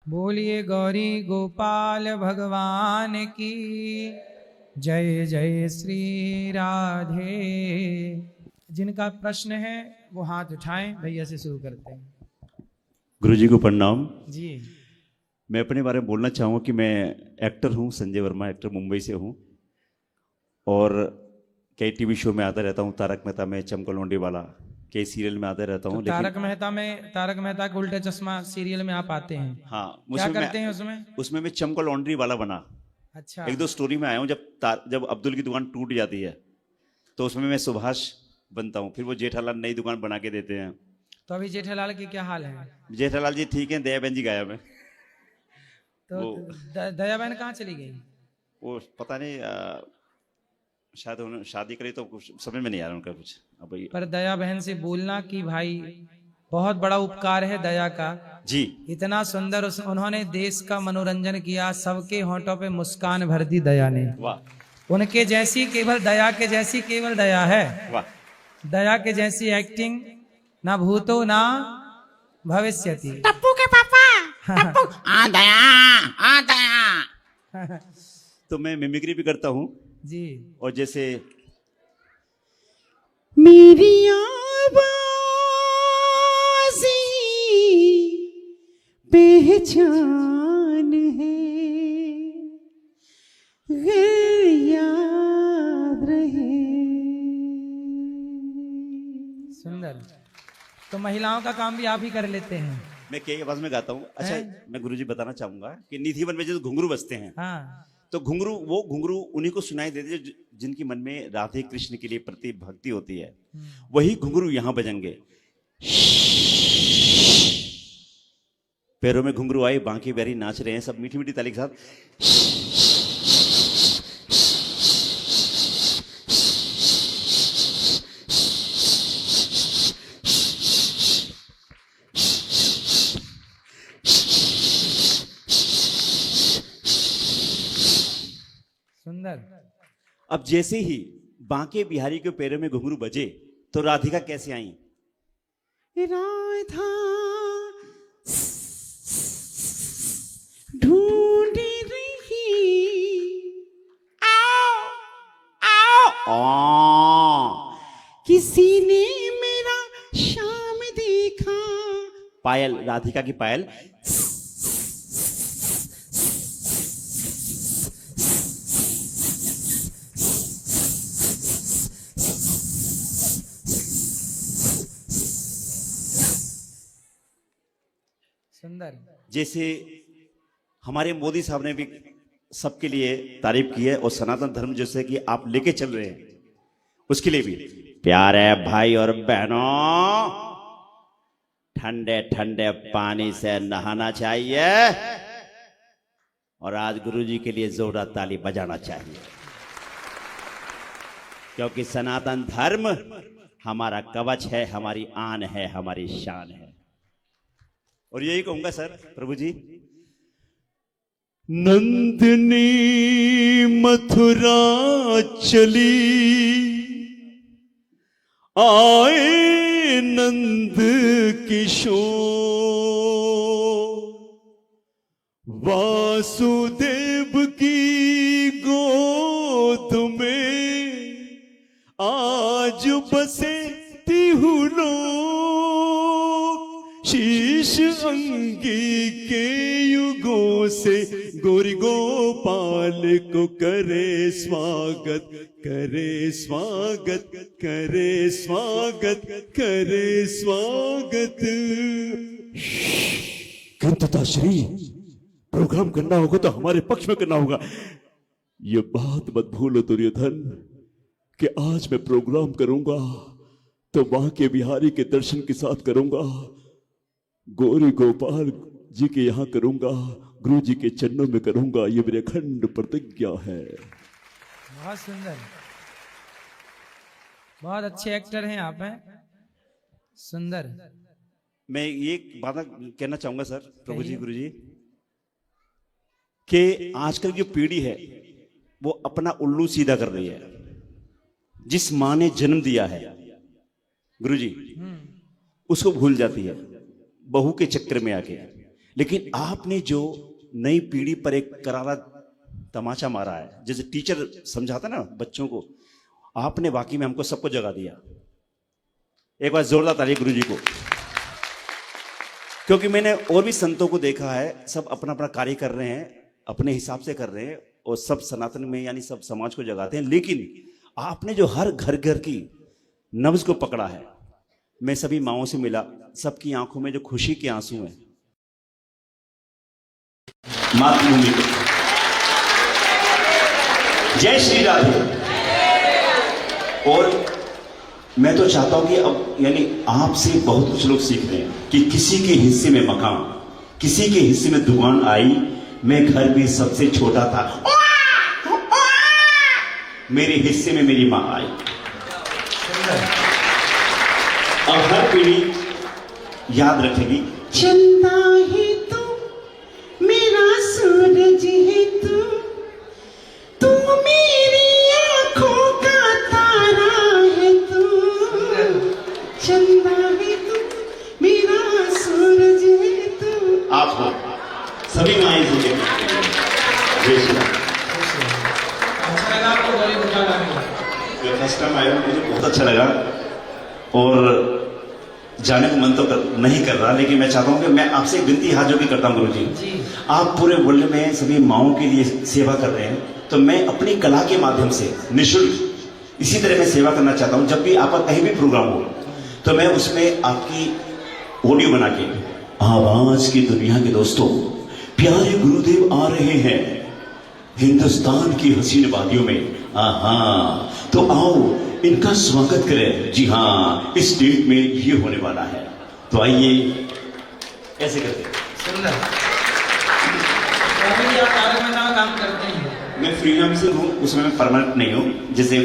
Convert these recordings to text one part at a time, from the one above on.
बोलिए गौरी गोपाल भगवान की जय जय श्री राधे। जिनका प्रश्न है वो हाथ उठाएं, भैया से शुरू करते हैं। गुरु जी को प्रणाम जी। मैं अपने बारे में बोलना चाहूँगा कि मैं एक्टर हूँ, संजय वर्मा एक्टर, मुंबई से हूँ और कई टीवी शो में आता रहता हूँ। तारक मेहता में, चमकल लोंडी वाला, कई सीरियल में आता रहता हूँ। तो तारक मेहता का उल्टा चश्मा सीरियल में आप आते हैं? हाँ, क्या करते हैं उसमें? उसमें मैं चमकल लॉन्ड्री वाला बना। अच्छा। एक दो स्टोरी में आया हूँ। जब अब्दुल की दुकान टूट जाती है तो उसमें मैं सुभाष बनता हूँ, फिर वो जेठालाल नई दुकान बना के देते हैं। तो अभी जेठालाल की क्या हाल है? जेठालाल जी ठीक है, दया बहन जी गायब है। तो दया बहन कहाँ चली गई? वो पता नहीं, शायद उन्होंने शादी करी तो कुछ समझ में नहीं आ रहा उनका कुछ। अब पर दया बहन से बोलना कि भाई बहुत बड़ा उपकार है दया का जी। इतना सुंदर उन्होंने देश का मनोरंजन किया, सबके होंठों पे मुस्कान भर दी दया ने। वाह। उनके जैसी केवल दया के जैसी केवल दया है। वाह। दया के जैसी एक्टिंग ना भूतो ना भविष्यति। टप्पू के पापा, टप्पू आ दया। तो मैं मिमिक्री भी करता हूँ जी। और जैसे मेरी आवाज़ी पहचान है, याद रहे। सुंदर। तो महिलाओं का काम भी आप ही कर लेते हैं? मैं कई आवाज में गाता हूँ। अच्छा, मैं गुरुजी बताना चाहूंगा कि निधि वन में जो घुंघरू बजते हैं, हाँ, तो घुंघरू उन्हीं को सुनाई देते हैं जिनकी मन में राधे कृष्ण के लिए प्रति भक्ति होती है। वही घुंघरू यहां बजेंगे। पैरों में घुंघरू आए, बांके बिहारी नाच रहे हैं, सब मीठी मीठी ताली के साथ। सुंदर। अब जैसे ही बांके बिहारी के पैरों में घुंघरू बजे तो राधिका कैसे आई? राधा ढूंढ रही, किसी ने मेरा शाम देखा। पायल, राधिका की पायल। सुंदर। जैसे हमारे मोदी साहब ने भी सबके लिए तारीफ की है और सनातन धर्म जैसे कि आप लेके चल रहे हैं उसके लिए भी प्यारे भाई और बहनों, ठंडे ठंडे पानी से नहाना चाहिए और आज गुरुजी के लिए जोरदार ताली बजाना चाहिए, क्योंकि सनातन धर्म हमारा कवच है, हमारी आन है, हमारी शान है। और यही कहूंगा सर, प्रभु जी, नंदनी मथुरा चली, आए नंद किशोर, वासुदेव की गोद में आज बसे तिहुलो, शीश अंगी के युगों से गौरी गोपाल को करे स्वागत, करे स्वागत, करे स्वागत, करे स्वागत। गंतता श्री, प्रोग्राम करना होगा तो हमारे पक्ष में करना होगा। ये बात मत भूलो दुर्योधन कि आज मैं प्रोग्राम करूंगा तो वहां के बिहारी के दर्शन के साथ करूंगा, गौरी गोपाल जी के यहाँ करूंगा, गुरु जी के चरणों में करूंगा। ये मेरी अखंड प्रतिज्ञा है। बहुत सुंदर, बहुत अच्छे एक्टर हैं आप हैं। सुंदर। मैं ये बात कहना चाहूंगा सर, प्रभु जी, गुरु जी, कि आजकल जो पीढ़ी है वो अपना उल्लू सीधा कर रही है। जिस माँ ने जन्म दिया है गुरु जी, उसको भूल जाती है बहू के चक्कर में आके। लेकिन आपने जो नई पीढ़ी पर एक करारा तमाचा मारा है, जैसे टीचर समझाता ना बच्चों को, आपने वाकई में हमको सबको जगा दिया। एक बार जोरदार ताली गुरु जी को। क्योंकि मैंने और भी संतों को देखा है, सब अपना अपना कार्य कर रहे हैं, अपने हिसाब से कर रहे हैं और सब सनातन में यानी सब समाज को जगाते हैं, लेकिन आपने जो हर घर घर की नब्ज को पकड़ा है। मैं सभी माँओं से मिला, सबकी आंखों में जो खुशी के आंसू हैं मातृभूमि को। जय श्री राधे। और मैं तो चाहता हूं कि अब यानी आपसे बहुत कुछ लोग सीख रहे हैं कि किसी के हिस्से में मकान, किसी के हिस्से में दुकान आई, मैं घर भी सबसे छोटा था, मेरे हिस्से में मेरी मां आई। अब हर पीढ़ी याद रखेगी, चंदा है तू, मेरा सूरज है तू, तू मेरी आंखों का तारा है तू। चंदा है तू, मेरा सूरज है तू। आप हो सभी माएँ जुड़े। अच्छा लगा आपको बॉलीवुड का गाना? मैं फर्स्ट टाइम आया हूँ, मुझे बहुत अच्छा लगा और जाने को मन तो नहीं कर रहा, लेकिन मैं चाहता हूँ कि मैं आपसे एक विनती हाथ जोड़ के करता हूँ गुरु जी। आप पूरे वर्ल्ड में सभी माओं के लिए सेवा कर रहे हैं, तो मैं अपनी कला के माध्यम से निःशुल्क इसी तरह मैं सेवा करना चाहता हूँ। जब भी आपका कहीं भी प्रोग्राम हो तो मैं उसमें आपकी ऑडियो बना के, आवाज की दुनिया के दोस्तों, प्यारे गुरुदेव आ रहे हैं हिंदुस्तान की हसीन वादियों में, तो आओ इनका स्वागत करें। जी हाँ, इस डेट में ये होने वाला है, तो आइए ऐसे करते हैं। सुंदर। अभी आप कार्यक्रम में काम करते हैं? मैं फ्रीलांसर हूँ, उसमें मैं परमानेंट नहीं हूँ। जैसे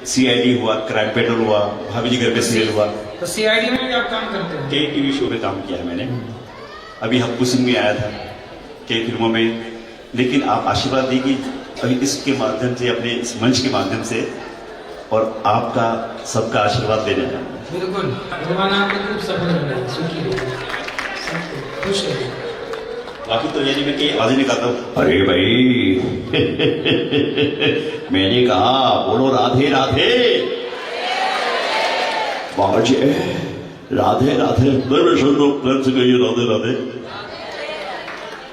सीआईडी हुआ, क्राइम पेट्रोल हुआ, भाभी जी घर पे सीरियल हुआ, तो सीआईडी में भी आप काम करते हैं? कई टीवी शो में काम किया है मैंने। अभी हब्बू सिंह में आया था कई फिल्मों में, लेकिन आप आशीर्वाद दी कि अभी इसके माध्यम से, अपने इस मंच के माध्यम से, और आपका सबका आशीर्वाद लेने हैं। बिल्कुल, भगवान आपको खूब सफल बनाए, सुखी रहिए, खुश रहिए। बाकी तो यानी मैं कई आवाजें निकालता हूँ, अरे भाई मैंने कहा बोलो राधे राधे, बाजी राधे राधे, मैं सुन लो प्रेम से कहिए राधे राधे।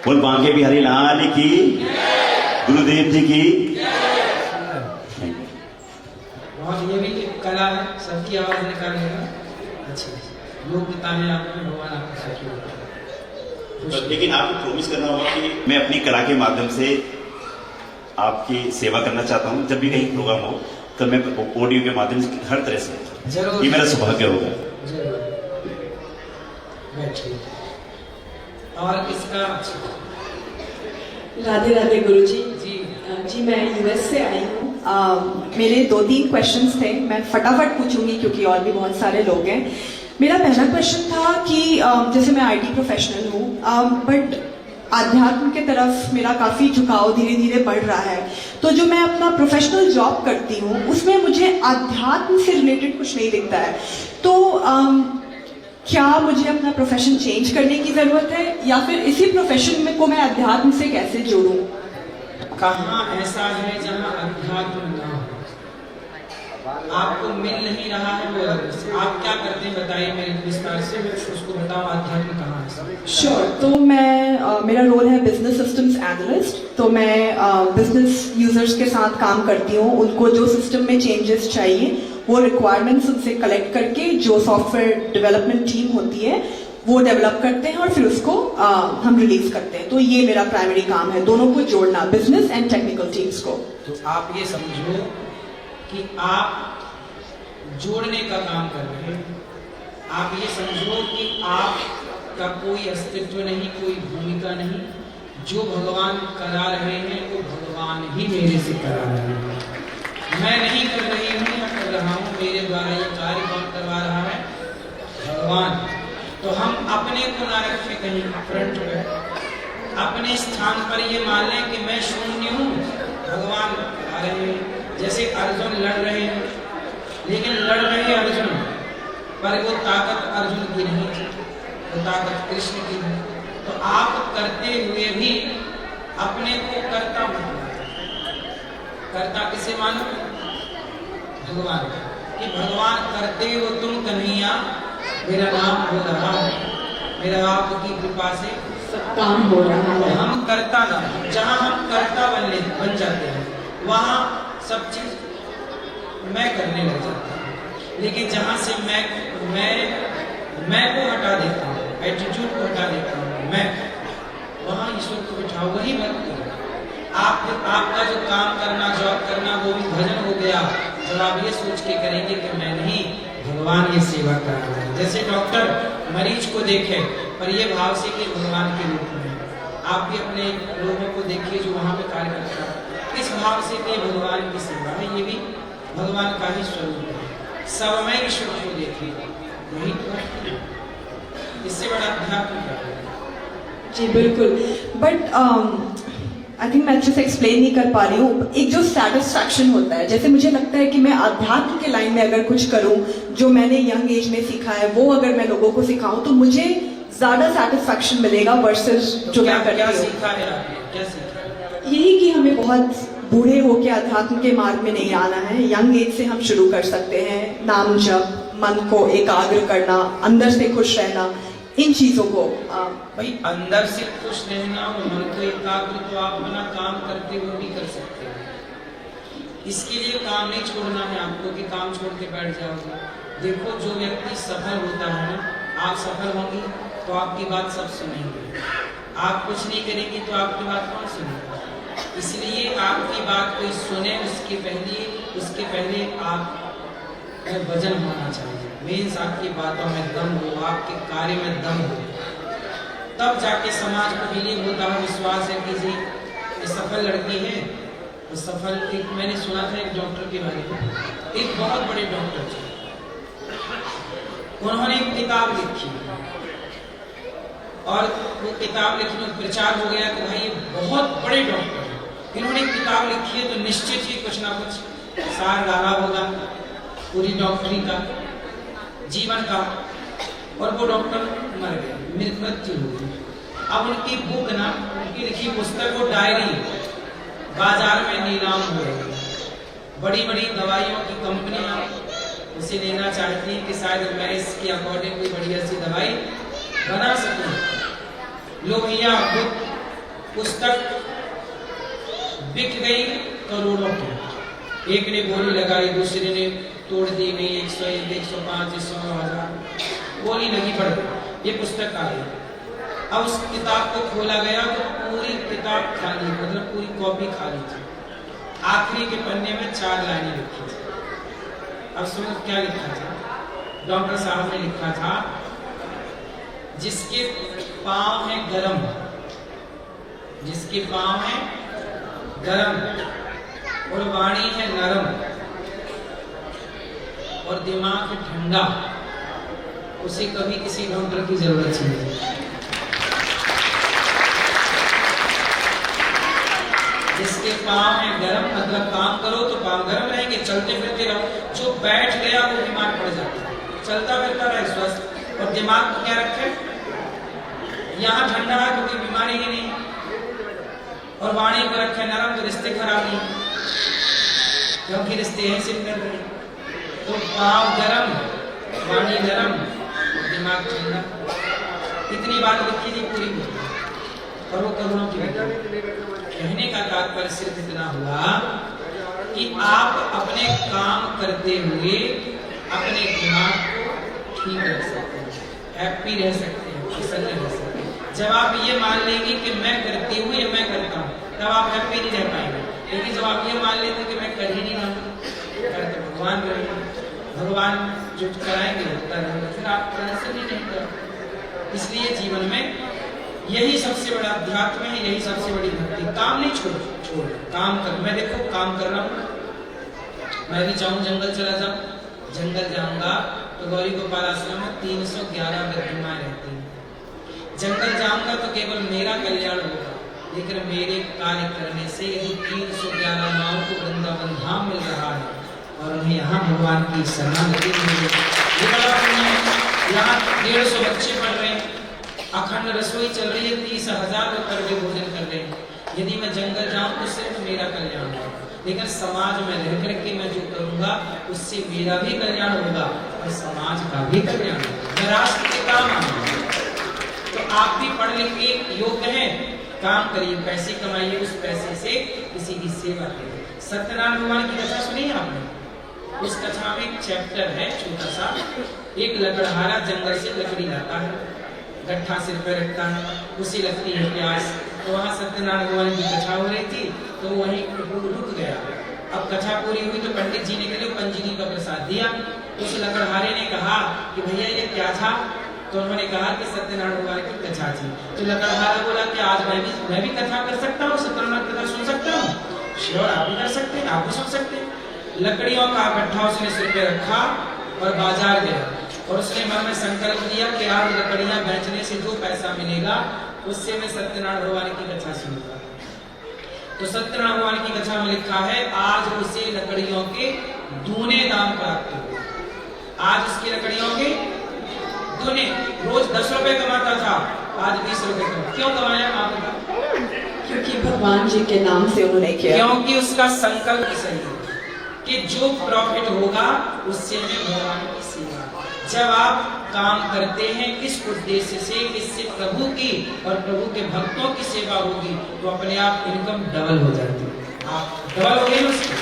बोल बांके बिहारी लाल की, गुरुदेव जी की। बहुत ये भी एक कला है, सबकी आवाज निकालने का। अच्छा, योग्यता है आप में, भगवान आपको सखी होगा। लेकिन आपको प्रॉमिस करना होगा कि मैं अपनी कला के माध्यम से आपकी सेवा करना चाहता हूँ। जब भी कहीं प्रोग्राम हो तो मैं ऑडियो के माध्यम से हर तरह से, जरूर, ये मेरा सौभाग्य होगा। जरूर बैठिए। और इसका राधे राधे गुरुजी। जी जी मैं यूएस से आई हूँ। मेरे 2-3 क्वेश्चंस थे, मैं फटाफट पूछूंगी क्योंकि और भी बहुत सारे लोग हैं। मेरा पहला क्वेश्चन था कि जैसे मैं आईटी प्रोफेशनल हूँ, बट आध्यात्म के तरफ मेरा काफी झुकाव धीरे धीरे बढ़ रहा है। तो जो मैं अपना प्रोफेशनल जॉब करती हूँ उसमें मुझे आध्यात्म से रिलेटेड कुछ नहीं दिखता है। तो क्या मुझे अपना प्रोफेशन चेंज करने की जरूरत है, या फिर इसी प्रोफेशन में को मैं अध्यात्म से कैसे जोड़ूं? कहाँ ऐसा है जहाँ अध्यात्म ना हो? आपको मिल नहीं रहा है वो अलग से। आप क्या करते हैं बताइए मेरे विस्तार से, उसको बताओ अध्यात्म कहाँ है। श्योर। तो मैं मेरा रोल है बिजनेस सिस्टम्स एनालिस्ट। तो मैं बिजनेस यूजर्स के साथ काम करती हूँ, उनको जो सिस्टम में चेंजेस चाहिए वो रिक्वायरमेंट्स उनसे कलेक्ट करके जो सॉफ्टवेयर डेवलपमेंट टीम होती है वो डेवलप करते हैं और फिर उसको हम रिलीज करते हैं। तो ये मेरा प्राइमरी काम है, दोनों को जोड़ना, बिजनेस एंड टेक्निकल टीम्स को। तो आप ये समझो कि आप जोड़ने का काम कर रहे हैं। आप ये समझो कि आपका कोई अस्तित्व नहीं, कोई भूमिका नहीं। जो भगवान करा रहे हैं वो भगवान ही मेरे से करा रहे हैं। मैं नहीं कर रही हूँ या कर रहा हूँ, मेरे द्वारा ये कार्य कौन करवा रहा है? भगवान। तो हम अपने को ना रखें कहीं फ्रंट पे, अपने स्थान पर ये मान लें कि मैं शून्य हूँ, भगवान आ रहे हैं। जैसे अर्जुन लड़ रहे हैं, लेकिन लड़ रहे अर्जुन, पर वो ताकत अर्जुन की नहीं थी, वो ताकत कृष्ण की है। तो आप करते हुए भी अपने को कर्ता मत मानो। कर्ता किसे मानो? भगवान। कि भगवान करते हो तुम कन्हैया, मेरा नाम हो रहा है, मेरा आपकी कृपा से सब काम हो रहा है। हम कर्ता ना, जहाँ हम कर्ता बन जाते हैं वहाँ सब चीज मैं करने लग जाता हूँ। लेकिन जहाँ से मैं को हटा देता हूँ, एटीट्यूड को हटा देता हूँ, मैं, वहाँ ईश्वर को बिठाओ, वही भक्ति है। आपका जो काम करना, जॉब करना, वो भी भजन हो गया जब आप ये सोच के करेंगे कि मैं नहीं, भगवान ये सेवा कर रहा है। जैसे डॉक्टर मरीज को देखे पर ये भाव से कि भगवान के रूप में, आप भी अपने लोगों को देखिए जो वहाँ पे कार्य करता है, इस भाव से कि भगवान की सेवा है, ये भी भगवान का ही स्वरूप है। सब में ईश्वर को देखिए, वही तो है। इससे बड़ा अध्यात्म क्या है? जी बिल्कुल। बट आई थिंक मैं अच्छे से एक्सप्लेन नहीं कर पा रही हूँ। एक जो सेटिस्फैक्शन होता है, जैसे मुझे लगता है कि मैं अध्यात्म के लाइन में अगर कुछ करूँ जो मैंने यंग एज में सीखा है, वो अगर मैं लोगों को सिखाऊं तो मुझे ज्यादा सेटिस्फैक्शन मिलेगा वर्सेस जो मैं करती हूँ। सीखा है आपने? क्या सीखा? यही कि हमें बहुत बूढ़े होके अध्यात्म के मार्ग में नहीं आना है। यंग एज से हम शुरू कर सकते हैं। नाम जप, मन को एकाग्र करना, अंदर से खुश रहना, इन चीजों को भाई अंदर से खुश रहना और मन को एकाग्र तो आप अपना काम करते हुए भी कर सकते हैं। इसके लिए काम नहीं छोड़ना है आपको कि काम छोड़ के बैठ जाओगे। देखो जो व्यक्ति सफल होता है ना, आप सफल होंगी तो आपकी बात सब सुनेंगे, आप कुछ नहीं करेंगे तो आपकी बात कौन सुनेगा? इसलिए आपकी बात कोई सुने उसके पहले आप वजन होना चाहिए। मीन्स आपकी बातों में दम हो, आपके कार्य में दम हो, तब जाके समाज को बिलीव होता है, विश्वास है कि जी ये सफल लड़की है। तो सफल, एक मैंने सुना था एक डॉक्टर के बारे में, एक बहुत बड़े डॉक्टर थे, उन्होंने एक किताब लिखी और वो किताब लिखने में प्रचार हो गया कि भाई ये बहुत बड़े डॉक्टर हैं, इन्होंने एक किताब लिखी है तो निश्चित ही कुछ ना कुछ सार डाला होगा पूरी डॉक्टरी का, जीवन का। और वो डॉक्टर मर गया, मृत्यु हो गई। अब उनकी बुक ना, उनकी लिखी पुस्तक, वो डायरी बाजार में नीलाम हो रही। बड़ी बड़ी दवाइयों की कंपनियां उसे लेना चाहती हैं कि शायद मैं इसके अकॉर्डिंग कोई बढ़िया सी दवाई बना सकूं। लोग यह बुक पुस्तक बिक गई करोड़ों की। एक ने बोली लगाई, दूसरे ने तोड़ दी, नहीं 101, 105, 100,000 बोली लगी पड़ गई, ये पुस्तक आ गई। अब उस किताब को खोला गया तो पूरी किताब खाली, मतलब पूरी कॉपी खाली थी। आखिरी के पन्ने में 4 लाइनें लिखी थी। अब समझ क्या लिखा था? डॉक्टर साहब ने लिखा था, जिसके पांव है गरम, जिसके पांव है गरम और वाणी है नरम और दिमाग है ठंडा, उसे कभी किसी डॉक्टर की जरूरत नहीं है। जिसके पांव है गरम, मतलब काम करो तो पांव गरम रहेंगे, चलते फिरते रहो। जो बैठ गया वो बीमार पड़ जाता है, चलता फिरता रहे स्वस्थ। और दिमाग को क्या रखे? यहाँ ठंडा है तो कोई बीमारी ही नहीं, और वाणी को रखे नरम तो रिश्ते खराब नहीं, क्योंकि रिश्ते हैं सिर्फ कर रहे। तो पांव गरम, वाणी नरम, दिमाग ठंडा। इतनी बात लिखी थी पूरी और वो करोड़ों की घटना। कहने का तात्पर्य सिर्फ इतना हुआ कि आप अपने काम करते हुए अपने दिमाग को ठीक रख सकते हैं, हैप्पी रह सकते हैं, प्रसन्न रह सकते हैं। जब आप ये मान लेंगे कि मैं करती हूँ या मैं करता हूँ, तब आप हैप्पी नहीं रह पाएंगे। लेकिन जब आप ये मान लेते हैं कि मैं कर ही नहीं रहा हूँ, करते भगवान रहेंगे, भगवान जो कराएंगे होता रहेगा, फिर आप टेंशन ही नहीं कर। इसलिए जीवन में यही सबसे बड़ा अध्यात्म है, यही सबसे बड़ी भक्ति। काम नहीं छोड़ काम कर। मैं देखो काम कर रहा हूँ, मैं भी चाहूँ जंगल चला जाऊँ, जंगल जाऊंगा तो गौरी गोपाल आश्रम में 311 प्रतिमाएं रहती हैं। जंगल जाऊंगा तो केवल मेरा कल्याण होगा, लेकिन मेरे कार्य करने से यदि 311 माओं को वृंदावन धाम मिल रहा है और उन्हें यहाँ भगवान की शरणागति मिल रही है, यहाँ 150 बच्चे पढ़ रहे हैं, अखंड रसोई चल रही है, 30,000 लोग कड़वे भोजन कर रहे हैं। यदि मैं जंगल जाऊं तो सिर्फ मेरा कल्याण होगा, लेकिन समाज में रह करके मैं जो करूंगा उससे मेरा भी कल्याण होगा और समाज का भी कल्याण होगा, मैं राष्ट्र के काम आऊंगा। तो आप भी पढ़ लिख के योग्य हैं, काम करिए, पैसे कमाइए, उस पैसे से किसी की सेवा करिए। सत्यनारायण भगवान की कथा सुनी आपने? उस कथा में एक चैप्टर है छोटा सा, एक लकड़हारा जंगल से लकड़ी लाता है, गट्ठा सिर पर रखता है, उसी लगती है प्यास। तो वहाँ सत्यनारायण भगवान की कथा हो रही थी, तो वहीं रुक गया। अब कथा पूरी हुई तो पंडित जी ने के लिए पंजीरी का प्रसाद दिया। उस लकड़हारे ने कहा कि भैया ये क्या था? तो उन्होंने कहा कि सत्यनारायण भगवान की कथा थी। तो लकड़हारा बोला कि आज मैं भी कथा कर सकता हूँ, सत्यनारायण कथा सुन सकता हूँ। श्योर, आप भी कर सकते हैं, आप भी सुन सकते हैं। लकड़ियों का गट्ठा उसने सिर पे रखा और बाजार गया और उसने मन में संकल्प लिया कि आज लकड़ियां बेचने से जो पैसा मिलेगा उससे मैं सत्यनारायण भगवान की कथा सुनूंगा। तो सत्यनारायण भगवान की कथा में लिखा है आज उसे लकड़ियों के दूने दाम प्राप्त हुए। आज उसकी लकड़ियों के दूने, रोज 10 रुपए कमाता था, आज 20 रुपए कमा। क्यों कमाया आप बताओ? क्योंकि भगवान जी के नाम से उन्होंने किया। क्योंकि उसका संकल्प सही है कि जो प्रॉफिट होगा उससे मैं भगवान की सेवा। जब आप काम करते हैं किस उद्देश्य से, किससे प्रभु की और प्रभु के भक्तों की सेवा होगी, तो अपने आप इनकम डबल हो जाती है। आप डबल हो गए उसकी।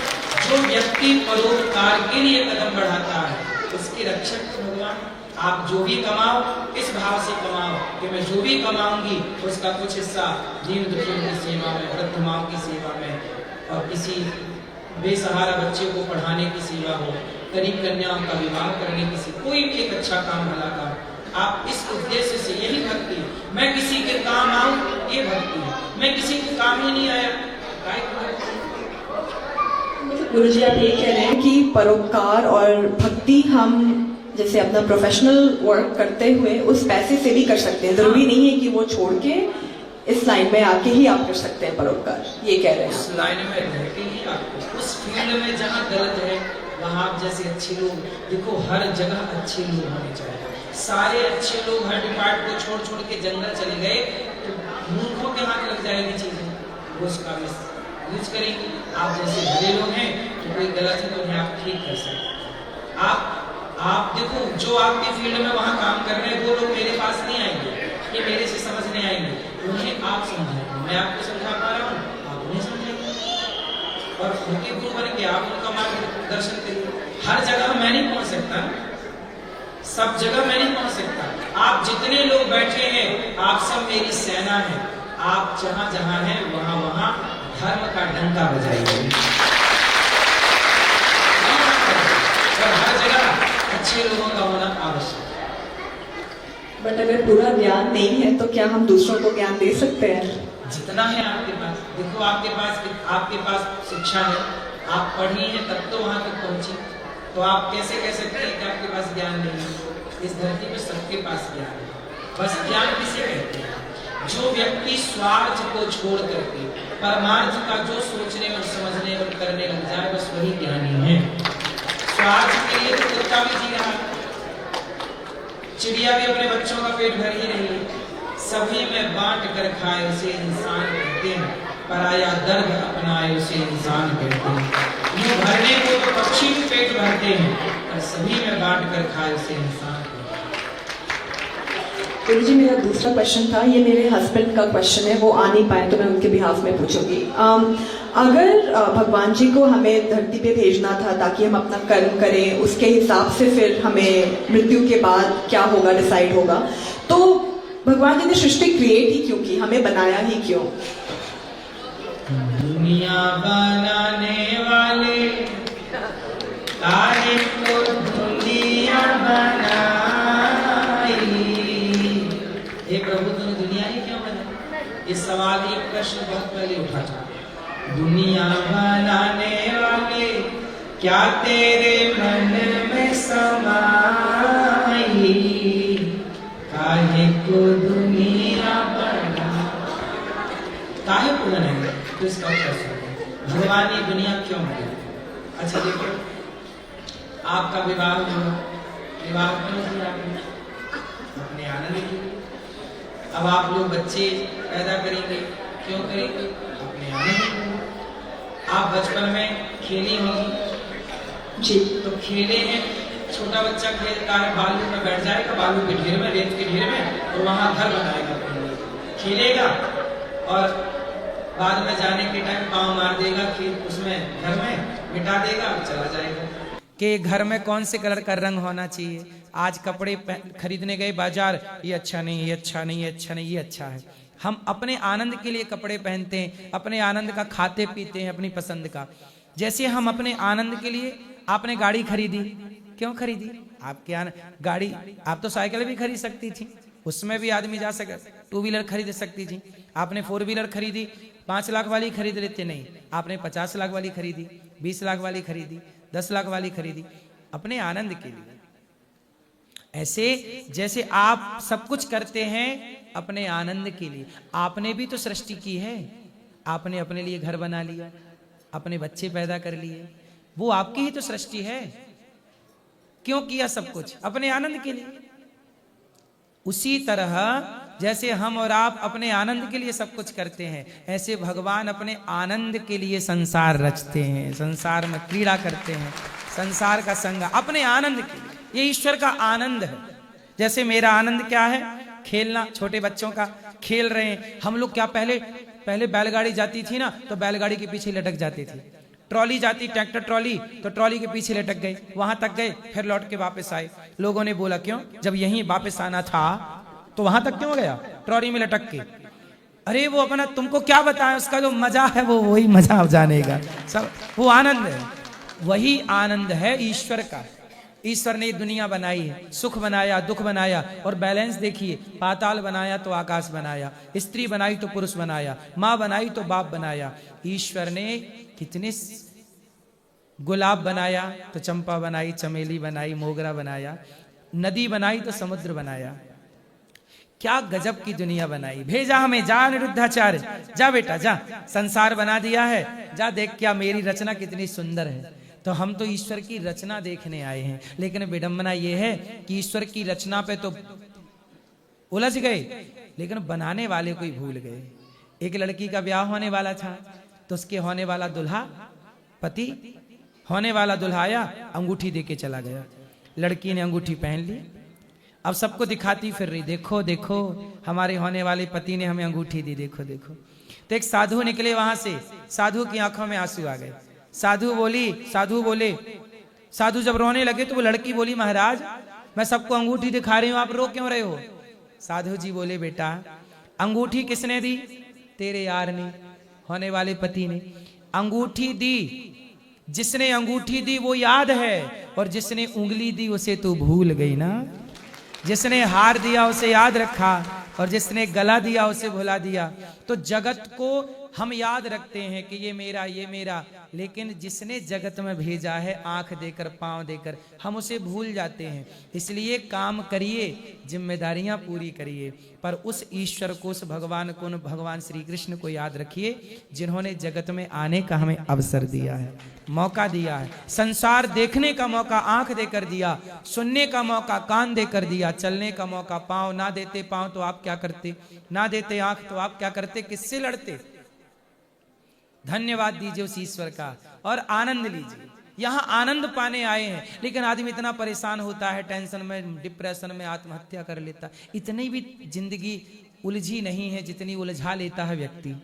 जो व्यक्ति परोपकार के लिए कदम बढ़ाता है उसके रक्षक भगवान। आप जो भी कमाओ इस भाव से कमाओ कि मैं जो भी कमाऊंगी उसका कुछ हिस्सा दीन दुखियों की सेवा में, वृद्धमाओं की सेवा में और किसी बेसहारा बच्चे को पढ़ाने की सेवा हो, गरीब कन्याओं का विवाह करने की सेवा, कोई भी एक अच्छा काम भला काम। आप इस उद्देश्य से, यही भक्ति है। मैं किसी के काम आऊं ये भक्ति है, मैं किसी के काम ही नहीं आया। गुरुजी आप ये कह रहे हैं कि परोपकार और भक्ति हम जैसे अपना प्रोफेशनल वर्क करते हुए उस पैसे से भी कर सकते हैं, जरूरी नहीं है कि वो छोड़ के इस लाइन में आके ही आप कर सकते हैं परोपकार, ये कह रहे हैं। उस लाइन में रह के ही आपको, उस फील्ड में जहाँ गलत है वहाँ आप जैसे अच्छे लोग, देखो हर जगह अच्छे लोग होने चाहिए। सारे अच्छे लोग हर डिपार्ट को छोड़ छोड़ के जंगल चले गए तो मूर्खों के हाथ लग जाएगी चीजें, वो उसका यूज करेंगे। आप जैसे भले लोग हैं तो कोई गलत है तो उन्हें आप ठीक कर सकते। आप देखो जो आपके फील्ड में वहाँ काम कर रहे हैं वो लोग मेरे पास नहीं आएंगे, ये मेरे से समझने आएंगे, उन्हें आप समझाएंगे। मैं आपको समझा पा रहा हूँ, आप उन्हें समझाएंगे और उनके गुरु बन के आप उनका मार्गदर्शन करिए। हर जगह मैं नहीं पहुंच सकता, सब जगह मैं नहीं पहुंच सकता। आप जितने लोग बैठे हैं आप सब मेरी सेना है। आप जहां जहां हैं वहां वहां धर्म का डंका बजाइए और हर जगह अच्छे लोगों का होना आवश्यक है। बट अगर पूरा ज्ञान नहीं है तो क्या हम दूसरों को ज्ञान दे सकते हैं? जितना है आपके पास, देखो आपके पास शिक्षा है, आप पढ़ी हैं तब तो वहां तक पहुंची, तो आप कैसे कह सकते हैं कि आपके पास ज्ञान नहीं है? इस धरती पे सबके पास ज्ञान है। बस ज्ञान किसे कहते हैं? जो व्यक्ति स्वार्थ को छोड़ करके परमार्थ का जो सोचने और समझने और करने लग जाए बस वही ज्ञानी है। स्वार्थ के लिए तो कुत्ता भी जी रहा है, चिड़िया भी अपने बच्चों का पेट भर ही रही है, सभी में बांट कर खाए उसे इंसान कहते हैं, पराया दर्द अपनाए उसे इंसान कहते हैं। यूं भरने को तो पक्षी भी पेट भरते हैं और सभी में बांट कर खाए उसे इंसान कहते हैं। गुरुजी मेरा दूसरा क्वेश्चन था, ये मेरे हस्बैंड का क्वेश्चन है, वो आ नहीं पाए तो मैं उनके बिहाफ में पूछूंगी। अगर भगवान जी को हमें धरती पे भेजना था ताकि हम अपना कर्म करें, उसके हिसाब से फिर हमें मृत्यु के बाद क्या होगा डिसाइड होगा, तो भगवान जी ने सृष्टि क्रिएट ही क्यों की, हमें बनाया ही क्यों? दुनिया बनाने वाले काहे को दुनिया बनाई, हे प्रभु तूने दुनिया ही क्यों बनाई? ये सवाल, ये प्रश्न बहुत पहले उठा था। दुनिया बनाने वाले क्या तेरे मन में समाई, काहे को दुनिया बना, काहे को बनाई? तो इसका उत्तर भगवान ने दुनिया क्यों बनाई? अच्छा देखो, आपका विवाह हुआ, विवाह क्यों किया आपने? अपने आनंद के लिए। अब आप लोग बच्चे पैदा करेंगे, क्यों करेंगे? अपने आनंद। आप बचपन में खेली होंगी जी। तो खेले हैं, छोटा बच्चा खेलता है, बालू में बैठ जाएगा, बालू के ढेर में, रेत के ढेर में, और वहां घर बनाएगा अपने लिए, खेलेगा और बाद में जाने के टाइम पाँव मार देगा, फिर उसमें घर में मिटा देगा और चला जाएगा। कि घर में कौन से कलर का रंग होना चाहिए? आज कपड़े खरीदने गए बाजार, ये अच्छा नहीं, ये अच्छा नहीं, ये अच्छा नहीं, ये अच्छा है। हम अपने आनंद के लिए कपड़े पहनते हैं, अपने आनंद का खाते पीते हैं, अपनी पसंद का। जैसे हम अपने आनंद के लिए, आपने गाड़ी खरीदी, क्यों खरीदी? आपके गाड़ी, आप तो साइकिल भी खरीद सकती थी, उसमें भी आदमी जा सके, 2 व्हीलर खरीद सकती थी। आपने 4 व्हीलर खरीदी, 5 लाख वाली खरीद लेते, नहीं, आपने 50 लाख वाली खरीदी, 20 लाख वाली खरीदी, 10 लाख वाली खरीदी, अपने आनंद के लिए। ऐसे जैसे आप सब कुछ करते हैं अपने आनंद के लिए। आपने भी तो सृष्टि की है, आपने अपने लिए घर बना लिया, अपने बच्चे पैदा कर लिए, वो आपकी ही तो सृष्टि है। क्यों किया सब कुछ? अपने आनंद के लिए। उसी तरह जैसे हम और आप अपने आनंद के लिए सब कुछ करते हैं, ऐसे भगवान अपने आनंद के लिए संसार रचते हैं, संसार में क्रीड़ा करते हैं, संसार का संग अपने आनंद के लिए। ये ईश्वर का आनंद है। जैसे मेरा आनंद क्या है? खेलना, छोटे बच्चों का खेल रहे हैं हम लोग। क्या पहले बैलगाड़ी जाती थी ना, तो बैलगाड़ी के पीछे लटक जाती थी। ट्रॉली जाती, ट्रैक्टर ट्रॉली, तो ट्रॉली के पीछे लटक गए, वहां तक गए, फिर लौट के वापस आए। लोगों ने बोला क्यों? जब यहीं वापस आना था तो वहां तक क्यों गया ट्रॉली में लटक के? अरे वो अपना, तुमको क्या बताएं, उसका जो मजा है वो वही मजा जाने का, सब वो आनंद है। वही आनंद है ईश्वर का। ईश्वर ने दुनिया बनाई है, सुख बनाया, दुख बनाया, और बैलेंस देखिए, पाताल बनाया तो आकाश बनाया, स्त्री बनाई तो पुरुष बनाया, माँ बनाई तो बाप बनाया। ईश्वर ने कितने गुलाब बनाया तो चंपा बनाई, चमेली बनाई, मोगरा बनाया, नदी बनाई तो समुद्र बनाया। क्या गजब की दुनिया बनाई। भेजा हमें, जा अनिरुद्धाचार्य, जा बेटा जा, संसार बना दिया है, जा देख क्या मेरी रचना कितनी सुंदर है। तो हम तो ईश्वर की रचना देखने आए हैं, लेकिन विडंबना यह है कि ईश्वर की रचना पे तो उलझ गए, लेकिन बनाने वाले को ही भूल गए। एक लड़की का ब्याह होने वाला था, तो उसके होने वाला दुल्हा, पति होने वाला दुल्हा आया, अंगूठी देके चला गया। लड़की ने अंगूठी पहन ली, अब सबको दिखाती फिर रही, देखो देखो हमारे होने वाले पति ने हमें अंगूठी दी, देखो देखो। तो एक साधु निकले वहां से, साधु की आंखों में आंसू आ गए। साधु बोले, साधु जब रोने लगे तो वो लड़की बोली, महाराज मैं सबको अंगूठी दिखा रही हूं, आप रो क्यों रहे हो? साधु जी बोले, बेटा अंगूठी किसने दी? तेरे यार ने, होने वाले पति ने। अंगूठी दी, जिसने अंगूठी दी वो याद है, और जिसने उंगली दी उसे तू भूल गई ना। जिसने हार दिया उसे याद रखा, और जिसने गला दिया उसे भुला दिया। तो जगत को हम याद रखते हैं कि ये मेरा, ये मेरा, लेकिन जिसने जगत में भेजा है आंख देकर, पांव देकर, हम उसे भूल जाते हैं। इसलिए काम करिए, जिम्मेदारियां पूरी करिए, पर उस ईश्वर को, उस भगवान को, भगवान श्री कृष्ण को याद रखिए, जिन्होंने जगत में आने का हमें अवसर दिया है, मौका दिया है। संसार देखने का मौका आंख देकर दिया, सुनने का मौका कान देकर दिया, चलने का मौका पांव। ना देते पांव तो आप क्या करते? ना देते आंख तो आप क्या करते? किससे लड़ते? धन्यवाद दीजिए उस ईश्वर का और आनंद लीजिए। यहाँ आनंद पाने आए हैं, लेकिन आदमी इतना परेशान होता है, टेंशन में, डिप्रेशन में आत्महत्या कर लेता। इतनी भी जिंदगी उलझी नहीं है जितनी उलझा लेता है व्यक्ति।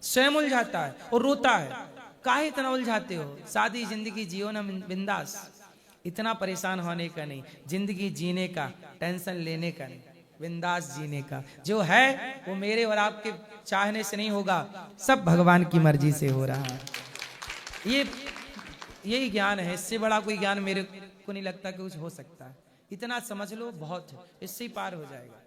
स्वयं उलझाता है और रोता है, काहे इतना उलझाते हो? सादी जिंदगी जियो ना बिंदास। इतना परेशान होने का नहीं, जिंदगी जीने का, टेंशन लेने का नहीं, बिंदास जीने का। जो है वो मेरे और आपके चाहने से नहीं होगा, सब भगवान की मर्जी से हो रहा है। यही ज्ञान है, इससे बड़ा कोई ज्ञान मेरे को नहीं लगता कि कुछ हो सकता है। इतना समझ लो बहुत है, इससे ही पार हो जाएगा।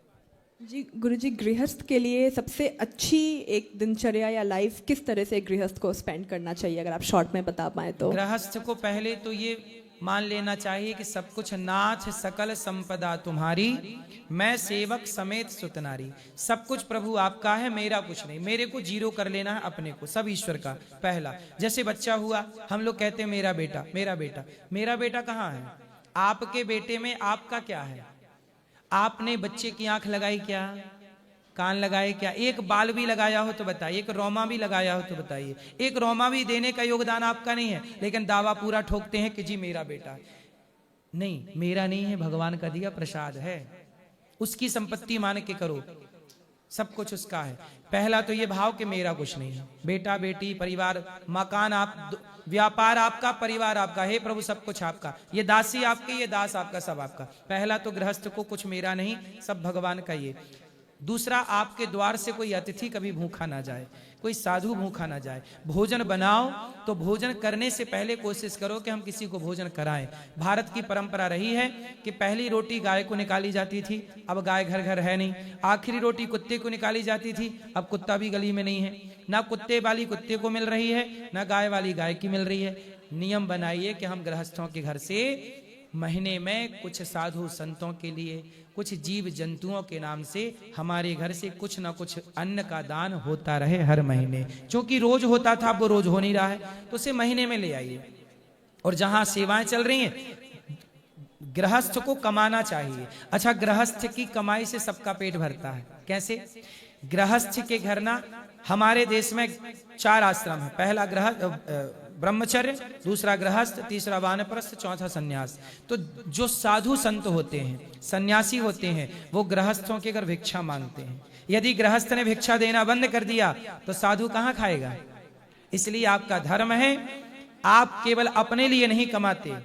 जी गुरुजी, गृहस्थ के लिए सबसे अच्छी एक दिनचर्या या लाइफ किस तरह से गृहस्थ को स्पेंड करना चाहिए, अगर आप शॉर्ट में बता पाए तो? गृहस्थ को पहले तो ये मान लेना चाहिए कि सब कुछ नाथ सकल संपदा तुम्हारी, मैं सेवक समेत सुतनारी। सब कुछ प्रभु आपका है, मेरा कुछ नहीं। मेरे को जीरो कर लेना है अपने को, सब ईश्वर का। पहला, जैसे बच्चा हुआ, हम लोग कहते हैं मेरा बेटा, मेरा बेटा। मेरा बेटा कहाँ है? आपके बेटे में आपका क्या है? आपने बच्चे की आंख लगाई क्या? कान लगाए क्या? एक बाल भी लगाया हो तो बताइए, एक रोमा भी लगाया हो तो बताइए। एक रोमा भी देने का योगदान आपका नहीं है, लेकिन दावा पूरा ठोकते हैं कि जी मेरा बेटा है। नहीं, मेरा नहीं है, भगवान का दिया प्रसाद है, उसकी संपत्ति मान के करो, सब कुछ उसका है। पहला तो ये भाव कि मेरा कुछ नहीं है, बेटा बेटी परिवार मकान आप, व्यापार आपका, परिवार आपका, हे प्रभु सब कुछ आपका, ये दासी आपकी, ये दास आपका, सब आपका। पहला तो गृहस्थ को कुछ मेरा नहीं, सब भगवान का ये। दूसरा, आपके द्वार से कोई अतिथि कभी भूखा ना जाए, कोई साधु भूखा ना जाए। भोजन बनाओ तो भोजन करने से पहले कोशिश करो कि हम किसी को भोजन कराएं। भारत की परंपरा रही है कि पहली रोटी गाय को निकाली जाती थी, अब गाय घर घर है नहीं। आखिरी रोटी कुत्ते को निकाली जाती थी, अब कुत्ता भी गली में नहीं है। ना कुत्ते वाली कुत्ते को मिल रही है, ना गाय वाली गाय की मिल रही है। नियम बनाइए कि हम गृहस्थों के घर से महीने में कुछ साधु संतों के लिए, कुछ जीव जंतुओं के नाम से हमारे घर से कुछ ना कुछ अन्न का दान होता रहे हर महीने। क्योंकि रोज होता था, अब वो रोज हो नहीं रहा है, तो उसे महीने में ले आइए। और जहां सेवाएं चल रही हैं, गृहस्थ को कमाना चाहिए। अच्छा, गृहस्थ की कमाई से सबका पेट भरता है कैसे? गृहस्थ के घर ना, हमारे देश में 4 आश्रम है। पहला ब्रह्मचर्य, दूसरा गृहस्थ, तीसरा वानप्रस्थ, चौथा सन्यास। तो जो साधु संत होते हैं, सन्यासी होते हैं, वो गृहस्थों के घर भिक्षा मांगते हैं। यदि गृहस्थ ने भिक्षा देना बंद कर दिया तो साधु कहां खाएगा? इसलिए आपका धर्म है, आप केवल अपने लिए नहीं कमाते,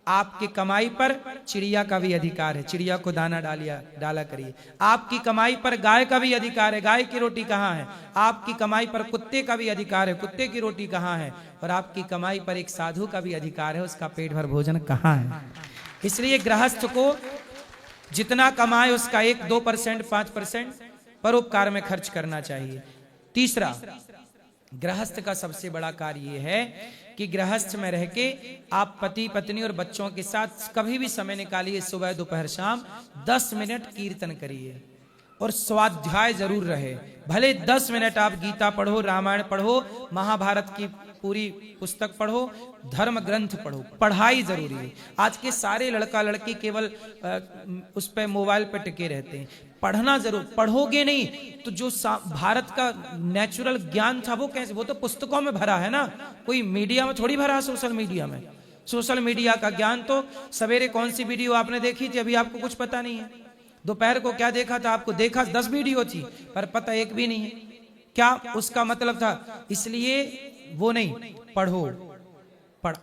आपकी कमाई पर चिड़िया का भी अधिकार है, चिड़िया को दाना डाला करिए। आपकी कमाई पर गाय का भी अधिकार है, गाय की रोटी कहाँ है? आपकी कमाई पर कुत्ते का भी अधिकार है, कुत्ते की रोटी कहाँ है? और आपकी कमाई पर एक साधु का भी अधिकार है, उसका पेट भर भोजन कहाँ है? इसलिए गृहस्थ को जितना कमाए उसका 1-2%, 5% परोपकार में खर्च करना चाहिए। तीसरा, गृहस्थ का सबसे बड़ा कार्य यह है कि गृहस्थ में रह के आप पति पत्नी और बच्चों के साथ कभी भी समय निकालिए, सुबह दोपहर शाम 10 मिनट कीर्तन करिए और स्वाध्याय जरूर रहे। भले 10 मिनट आप गीता पढ़ो, रामायण पढ़ो, महाभारत की पूरी पुस्तक पढ़ो, धर्म ग्रंथ पढ़ो, पढ़ाई जरूरी है। आज के सारे लड़का लड़की केवल उस पे मोबाइल पे टिके रहते हैं। पढ़ना जरूर, पढ़ोगे नहीं तो जो भारत का नेचुरल ज्ञान था वो कैसे? वो तो पुस्तकों में भरा है ना, कोई मीडिया में थोड़ी भरा है। सोशल मीडिया में, सोशल मीडिया का ज्ञान तो सवेरे कौन सी वीडियो आपने देखी थी अभी आपको कुछ पता नहीं है, दोपहर को क्या देखा था आपको देखा 10 वीडियो थी पर पता एक भी नहीं है क्या उसका मतलब था। इसलिए वो नहीं, पढ़ो,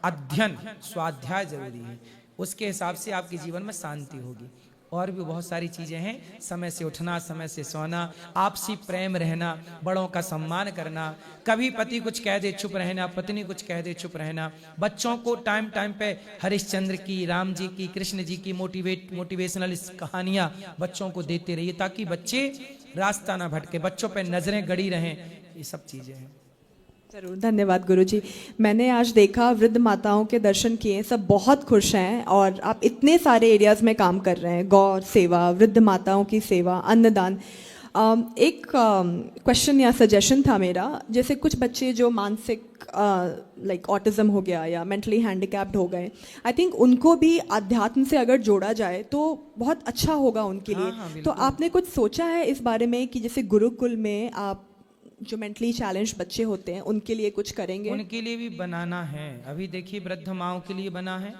अध्ययन स्वाध्याय जरूरी है, उसके हिसाब से आपके जीवन में शांति होगी। और भी बहुत सारी चीजें हैं, समय से उठना, समय से सोना, आपसी प्रेम रहना, बड़ों का सम्मान करना, कभी पति कुछ कह दे चुप रहना, पत्नी कुछ कह दे चुप रहना, बच्चों को टाइम टाइम पे हरिश्चंद्र की, राम जी की, कृष्ण जी की मोटिवेशनल कहानियां बच्चों को देते रहिए ताकि बच्चे रास्ता ना भटके, बच्चों पे नजरें गड़ी रहें। ये सब चीजें हैं। जरूर, धन्यवाद गुरुजी। मैंने आज देखा वृद्ध माताओं के दर्शन किए, सब बहुत खुश हैं और आप इतने सारे एरियाज में काम कर रहे हैं, गौ सेवा, वृद्ध माताओं की सेवा, अन्नदान। एक क्वेश्चन या सजेशन था मेरा, जैसे कुछ बच्चे जो मानसिक लाइक ऑटिज्म हो गया या मेंटली हैंडिकैप्ड हो गए, आई थिंक उनको भी अध्यात्म से अगर जोड़ा जाए तो बहुत अच्छा होगा उनके लिए। हाँ, तो आपने कुछ सोचा है इस बारे में कि जैसे गुरुकुल में आप जो मेंटली चैलेंज बच्चे होते हैं उनके लिए कुछ करेंगे? उनके लिए भी बनाना है। अभी देखिए, वृद्ध माओं के लिए बना है,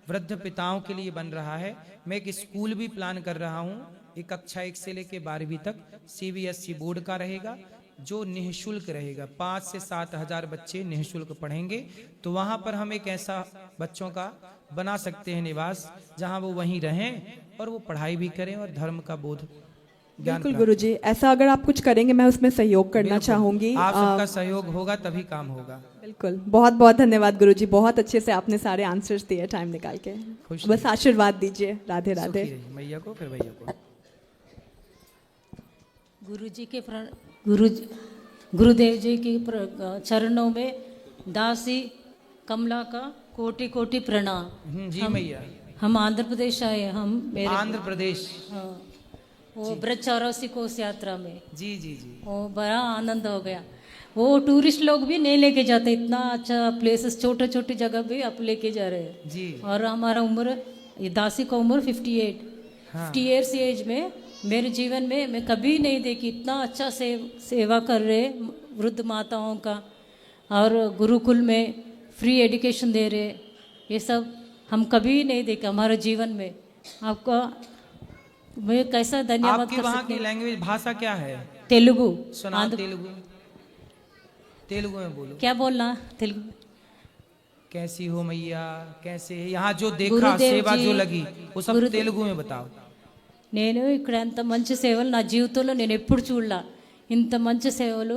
वृद्ध पिताओं के लिए बन रहा है। मैं एक स्कूल भी प्लान कर रहा हूँ, एक कक्षा 1 से लेके 12वीं तक CBSE बोर्ड का रहेगा, जो निःशुल्क रहेगा। 5 से 7 हजार बच्चे निःशुल्क पढ़ेंगे। तो वहां पर हम एक ऐसा बच्चों का बना सकते हैं निवास, जहां वो वहीं रहें और वो पढ़ाई भी करें और धर्म का बोध। बिल्कुल गुरुजी, ऐसा अगर आप कुछ करेंगे मैं उसमें सहयोग करना चाहूंगी। आप सबका सहयोग होगा तभी काम होगा। बिल्कुल, बहुत बहुत धन्यवाद गुरुजी, बहुत अच्छे से आपने सारे आंसर्स दिए टाइम निकाल के। बस आशीर्वाद दीजिए। राधे राधे। मैया को फिर भैया को। गुरुदेव जी की चरणों में दासी कमला का कोटि कोटि प्रणाम। जी मैया। हम आंध्र प्रदेश आए, हम मेरे आंध्र प्रदेश, हाँ, वो ब्रज 84 कोस यात्रा में। जी जी जी, वो बड़ा आनंद हो गया। वो टूरिस्ट लोग भी नहीं लेके जाते, इतना अच्छा प्लेसेस, छोटे छोटे जगह भी आप लेके जा रहे हैं। जी। और हमारा उम्र, ये दासी का उम्र 58 years एज में मेरे जीवन में मैं कभी नहीं देखी इतना अच्छा सेवा कर रहे वृद्ध माताओं का, और गुरुकुल में फ्री एजुकेशन दे रहे, ये सब हम कभी नहीं देखा हमारे जीवन में। आपका मैं कैसा धन्यवाद आपकी कर वहाँ सकती की हूँ। लैंग्वेज भाषा क्या है? तेलुगु। सुना तेलुगु, तेलुगु में बोलो। क्या बोलना तेलुगु? कैसी हो मैया, कैसे है? यहाँ जो देखा, गुरुदेव सेवा जी, जो लगी, वो सब गुरुदेव- तेलुगु में बताओ। నేను ఇక్కడ ఎంత మంచి సేవలు నా జీవితంలో నేను ఎప్పుడు చూడలా, ఇంత మంచి సేవలు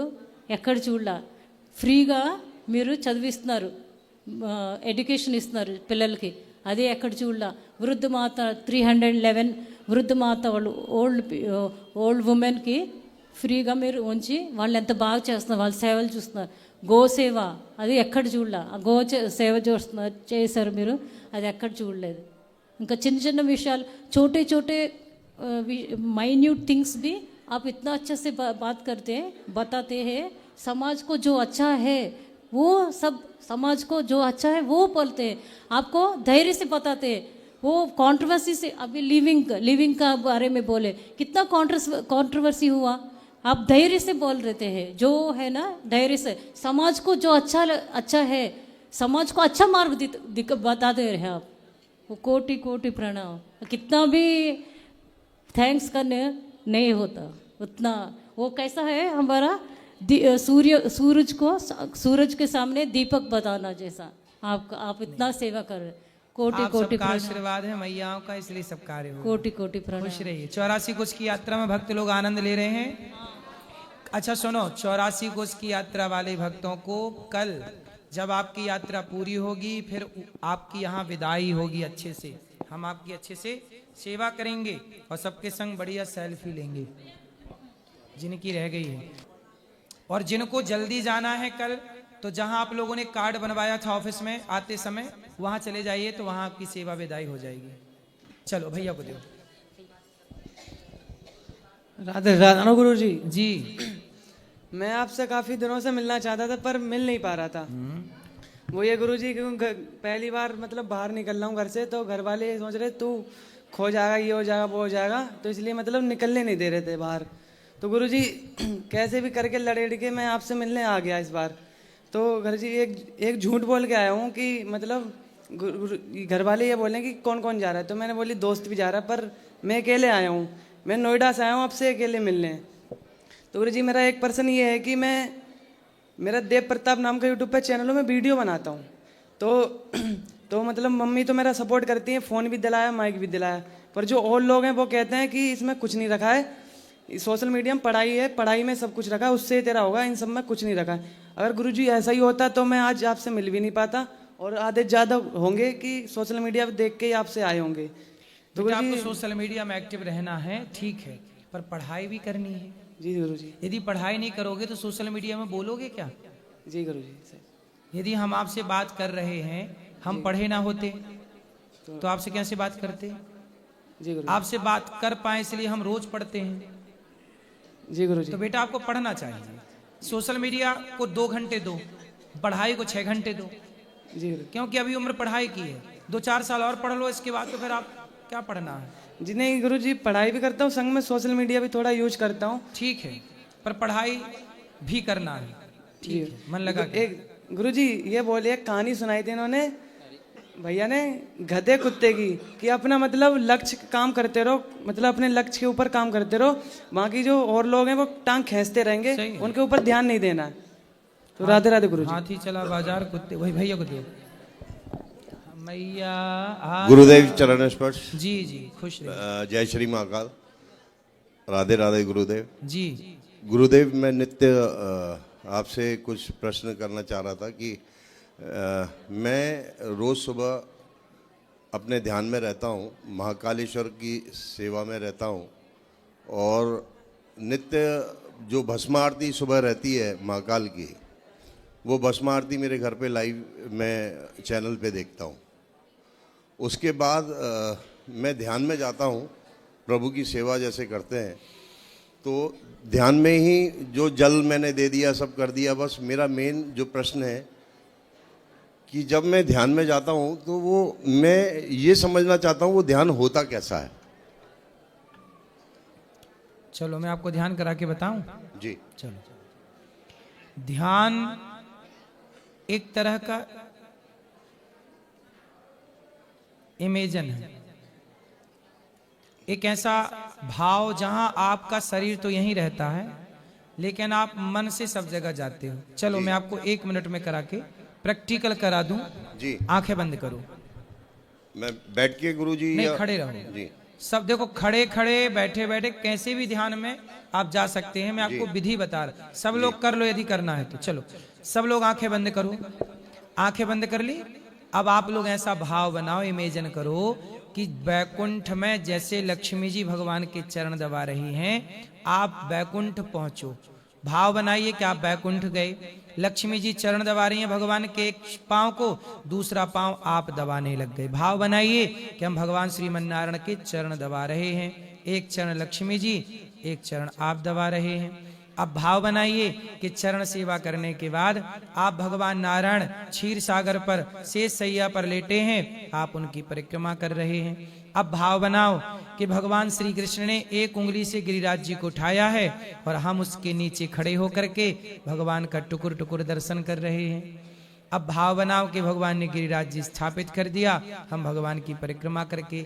ఎక్కడ చూడలా। ఫ్రీగా మీరు చదివిస్తున్నారు, ఎడ్యుకేషన్ ఇస్తున్నారు పిల్లలకి, అదే ఎక్కడ చూడలా। వృద్ధ మాత 311 వృద్ధ మాత వాళ్ళు ఓల్డ్ ఉమెన్కి ఫ్రీగా మీరు ఉంచి వాళ్ళు ఎంత బాగా చేస్తున్నారు, వాళ్ళ సేవలు చూస్తున్నారు। గోసేవ అది ఎక్కడ చూడలా, ఆ సేవ చూస్తున్నారు చేశారు మీరు, అది ఎక్కడ చూడలేదు। ఇంకా చిన్న చిన్న విషయాలు, छोटे छोटे माइन्यूट थिंग्स भी आप इतना अच्छे से बात करते हैं, बताते हैं। समाज को जो अच्छा है वो सब, समाज को जो अच्छा है वो बोलते हैं, आपको धैर्य से बताते हैं। वो कंट्रोवर्सी से, अभी लिविंग का बारे में बोले, कितना कंट्रोवर्सी हुआ, आप धैर्य से बोल रहे हैं, जो है ना धैर्य से। समाज को जो अच्छा है, समाज को अच्छा मार्ग बताते रहे आप। वो कोटि कोटि प्रणाम, कितना भी थैंक्स करने नहीं होता उतना। वो कैसा है हमारा सूरज के सामने दीपक बताना जैसा, आप इतना सेवा कर रहे। कोटि आप कोटि सबका प्रणाम, आशीर्वाद है मैयाओं का, इसलिए सब कार्य हो। कोटि कोटि प्रणाम। खुश रहिए। 84 कोस की यात्रा में भक्त लोग आनंद ले रहे हैं। अच्छा सुनो, 84 कोस की यात्रा वाले भक्तों को कल जब आपकी यात्रा पूरी होगी, फिर आपकी यहाँ विदाई होगी अच्छे से, हम आपकी अच्छे से सेवा करेंगे और सबके संग बढ़िया सेल्फी लेंगे जिनकी रह गई है। और जिनको जल्दी जाना है कल, तो जहां आप लोगों ने कार्ड बनवाया था ऑफिस में आते समय, वहां चले जाइए, तो वहां आपकी सेवा विदाई हो जाएगी। चलो भैया को दो। राधे राधा गुरु जी, जी मैं आपसे काफी दिनों से मिलना चाहता था पर मिल नहीं पा रहा था। वो ये गुरु जी, क्योंकि पहली बार मतलब बाहर निकल रहा हूँ घर से, तो घर वाले सोच रहे तू खो जाएगा, ये हो जाएगा, वो हो जाएगा, तो इसलिए मतलब निकलने नहीं दे रहे थे बाहर। तो गुरु जी कैसे भी करके लड़ के मैं आपसे मिलने आ गया इस बार। तो गुरु जी एक झूठ बोल के आया हूँ कि मतलब घर वाले ये बोले कि कौन कौन जा रहा है, तो मैंने बोली दोस्त भी जा रहा है, पर मैं अकेले आया हूँ, मैं नोएडा से आया हूँ आपसे अकेले मिलने। तो गुरु जी मेरा एक पर्सन ये है कि मेरा देव प्रताप नाम का यूट्यूब पे चैनल में वीडियो बनाता हूँ। तो मतलब मम्मी तो मेरा सपोर्ट करती है, फ़ोन भी दिलाया, माइक भी दिलाया, पर जो और लोग हैं वो कहते हैं कि इसमें कुछ नहीं रखा है, सोशल मीडिया में पढ़ाई है, पढ़ाई में सब कुछ रखा है, उससे तेरा होगा, इन सब में कुछ नहीं रखा है। अगर गुरुजी ऐसा ही होता तो मैं आज आपसे मिल भी नहीं पाता, और आधे ज़्यादा होंगे कि सोशल मीडिया पे देख के ही आपसे आए होंगे। तो बेटा, आपको गुरुजी सोशल मीडिया में एक्टिव रहना है, ठीक है, पर पढ़ाई भी करनी है। जी गुरुजी, यदि पढ़ाई नहीं करोगे तो सोशल मीडिया में बोलोगे क्या? जी गुरुजी। यदि हम आपसे बात कर रहे हैं, हम पढ़े ना होते तो आपसे कैसे बात करते? जी गुरु आपसे बात कर पाए इसलिए हम रोज पढ़ते हैं। जी गुरुजी। तो बेटा आपको पढ़ना चाहिए। सोशल मीडिया को 2 घंटे दो, पढ़ाई को 6 घंटे दो, जी गुरु क्योंकि अभी उम्र पढ़ाई की है। 2-4 साल और पढ़ लो, इसके बाद तो फिर आप क्या पढ़ना है। जी नहीं गुरुजी, पढ़ाई भी करता हूँ, संग में सोशल मीडिया भी थोड़ा यूज करता हूँ। ठीक है, पर पढ़ाई भी करना है, ठीक है, मन लगा के। एक गुरुजी ये बोले, एक कहानी सुनाई थी इन्होंने भैया ने गधे कुत्ते की, कि अपना मतलब लक्ष्य काम करते रहो, मतलब अपने लक्ष्य के ऊपर काम करते रहो, बाकी जो और लोग हैं वो टांग खींचते रहेंगे, उनके ऊपर ध्यान नहीं देना है। तो राधे राधे गुरुजी। हाथी चला बाजार कुत्ते, वही भैया को दो। मैया गुरुदेव चरण स्पर्श। जी जी, खुश रहिए। जय श्री महाकाल। राधे राधे गुरुदेव जी। गुरुदेव, मैं नित्य आपसे कुछ प्रश्न करना चाह रहा था कि मैं रोज़ सुबह अपने ध्यान में रहता हूँ, महाकालेश्वर की सेवा में रहता हूँ, और नित्य जो भस्म आरती सुबह रहती है महाकाल की, वो भस्म आरती मेरे घर पे लाइव मैं चैनल पे देखता हूँ। उसके बाद मैं ध्यान में जाता हूँ, प्रभु की सेवा जैसे करते हैं, तो ध्यान में ही जो जल मैंने दे दिया, सब कर दिया। बस मेरा मेन जो प्रश्न है कि जब मैं ध्यान में जाता हूँ तो वो मैं ये समझना चाहता हूँ वो ध्यान होता कैसा है। चलो मैं आपको ध्यान करा के बताऊं। जी। चलो, ध्यान एक तरह का इमेजन है, एक ऐसा भाव जहां आपका शरीर तो यहीं रहता है लेकिन आप मन से सब जगह जाते हो। चलो मैं आपको 1 मिनट में करा के प्रैक्टिकल करा दूं। जी। आंखें बंद करो। मैं बैठ के गुरुजी नहीं, या खड़े रहो। जी। सब देखो, खड़े खड़े बैठे बैठे कैसे भी ध्यान में आप जा सकते हैं। मैं आपको विधि बता रहा, सब लोग कर लो यदि करना है तो। चलो सब लोग आंखें बंद करो। आंखें बंद कर ली। अब आप लोग ऐसा भाव बनाओ, इमेजिन करो कि बैकुंठ में जैसे लक्ष्मी जी भगवान के चरण दबा रही हैं, आप बैकुंठ पहुंचो। भाव बनाइए कि आप बैकुंठ गए, लक्ष्मी जी चरण दबा रही हैं भगवान के एक पांव को, दूसरा पांव आप दबाने लग गए। भाव बनाइए कि हम भगवान श्रीमन्नारायण के चरण दबा रहे हैं, एक चरण लक्ष्मी जी, एक चरण आप दबा रहे हैं। अब भाव बनाइए कि चरण सेवा करने के बाद आप भगवान नारायण क्षीर सागर पर शेष सैया पर लेटे हैं, आप उनकी परिक्रमा कर रहे हैं। अब भाव बनाओ कि भगवान श्री कृष्ण ने एक उंगली से गिरिराज जी को उठाया है और हम उसके नीचे खड़े होकर के भगवान का टुकुर टुकुर दर्शन कर रहे हैं। अब भाव बनाओ कि भगवान ने गिरिराज जी स्थापित कर दिया, हम भगवान की परिक्रमा करके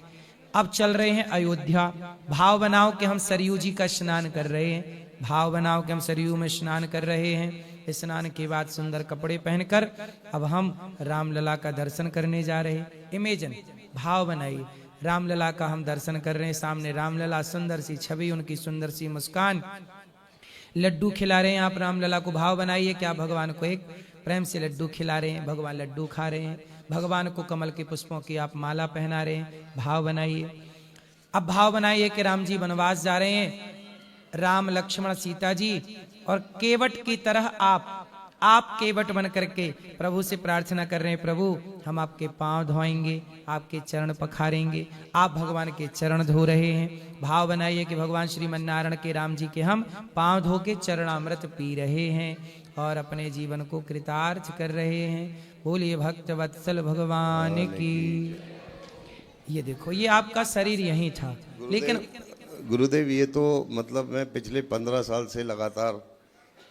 अब चल रहे हैं अयोध्या। भाव बनाओ कि हम सरयू जी का स्नान कर रहे हैं। भाव बनाओ कि हम सरयू में स्नान कर रहे हैं। स्नान के बाद सुंदर कपड़े पहनकर अब हम रामलला का दर्शन करने जा रहे हैं। इमेजिन, भाव बनाइए, रामलला का हम दर्शन कर रहे हैं। सामने रामलला, सुंदर सी छवि, उनकी सुंदर सी मुस्कान, लड्डू खिला रहे हैं आप रामलला को। भाव बनाइए कि आप भगवान को एक प्रेम से लड्डू खिला रहे हैं, भगवान लड्डू खा रहे हैं। भगवान को कमल के पुष्पों की आप माला पहना रहे हैं। भाव बनाइए। अब भाव बनाइए कि राम जी वनवास जा रहे हैं, राम लक्ष्मण सीता जी, और केवट की तरह आप केवट बन करके प्रभु से प्रार्थना कर रहे हैं, प्रभु हम आपके पांव धोएंगे, आपके चरण पखारेंगे। आप भगवान के चरण धो रहे हैं। भाव बनाइए कि भगवान श्रीमन्नारायण के, राम जी के हम पांव धो के चरणामृत पी रहे हैं और अपने जीवन को कृतार्थ कर रहे हैं। बोलिए भक्त वत्सल भगवान की। ये देखो, ये आपका शरीर यही था, लेकिन गुरुदेव ये तो मतलब मैं पिछले 15 साल से लगातार